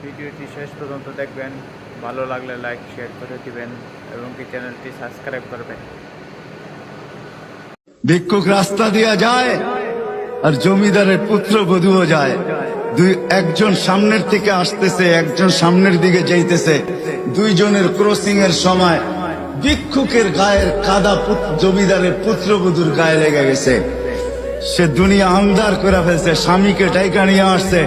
ভিডিওটি শেষ পর্যন্ত দেখবেন। ভালো লাগলে লাইক শেয়ার করে দিবেন এবং কি চ্যানেলটি সাবস্ক্রাইব করবেন। ভিক্ষুক রাস্তা দিয়া যায় আর জমিদারের পুত্রবধূও যায়। একজন সামনের থেকে আসতেছে, একজন সামনের দিকে যাইতেছে। দুইজনের ক্রসিং এর সময় ভিক্ষুকের গায়ের কাদা জমিদারের পুত্রবধূর গায়ে লেগে গেছে। সে দুনিয়া আন্ধার করে ফেলছে, স্বামীকে ডাইকা নিয়ে আসছে,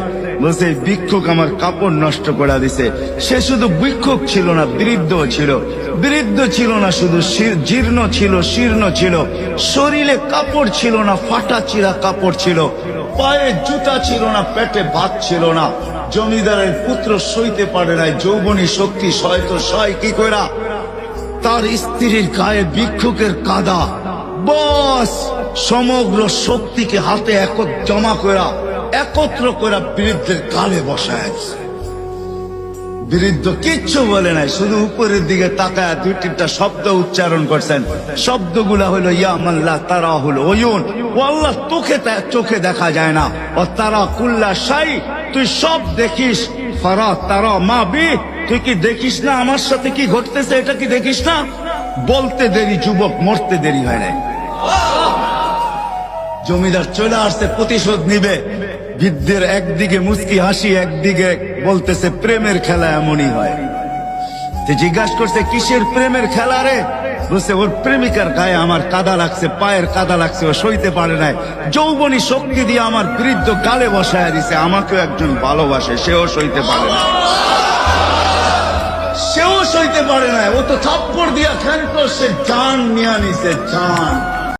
বলছে ভিক্ষুক আমার কাপড় নষ্ট করে দিছে। সে শুধু ভিক্ষুক ছিল না, বৃদ্ধ ছিল। বৃদ্ধ ছিল না শুধু, জীর্ণ ছিল, শীর্ণ ছিল। শরীরে কাপড় ছিল না, ফাটা চিরা কাপড় ছিল। পায়ে জুতা ছিল না, পেটে ভাত ছিল না। জমিদারের পুত্র সইতে পারে নাই, যৌবনী শক্তি সয়তো সয় কি কইরা তার স্ত্রীর গায়ে ভিক্ষুকের কাদা। বস সমগ্র শক্তিকে হাতে জমা করা, একত্র করা বৃদ্ধের গালে বসায়। বৃদ্ধ কিচ্ছু বলে নাই, শুধু উপরের দিকে তাকায় দুই তিনটা শব্দ উচ্চারণ করছেন। শব্দগুলা হলো ইয়া মাল্লাহ তারা হলো ওয়ুন, ও আল্লাহ চোখে দেখা যায় না। ও তারা কুল্লা শাই, তুই সব দেখিস। ফারা তারা মা বি, তুই কি দেখিস না আমার সাথে কি ঘটতেছে? এটা কি দেখিস না? বলতে দেরি যুবক, মরতে দেরি হয় নাই। জমিদার চলে আসছে, প্রতিশোধ নিবে। বৃদ্ধের একদিকে মুস্কি হাসি, একদিকে বলতেছে প্রেমের খেলা এমনই হয়। জিজ্ঞাসা করছে কিসের প্রেমের খেলা রে? বলছে ওর প্রেমিকার গায়ে আমার কাদা লাগছে, পায়ের কাদা লাগছে, ও সইতে পারে নাই। যৌবনী শক্তি দিয়ে আমার বৃদ্ধ গালে বসায় দিছে। আমাকেও একজন ভালোবাসে, সেও সইতে পারে না। সেও সইতে পারে না। ও তো থাপ্পড় দিয়া খেলতো, সে জান নিয়ে নিছে, জান।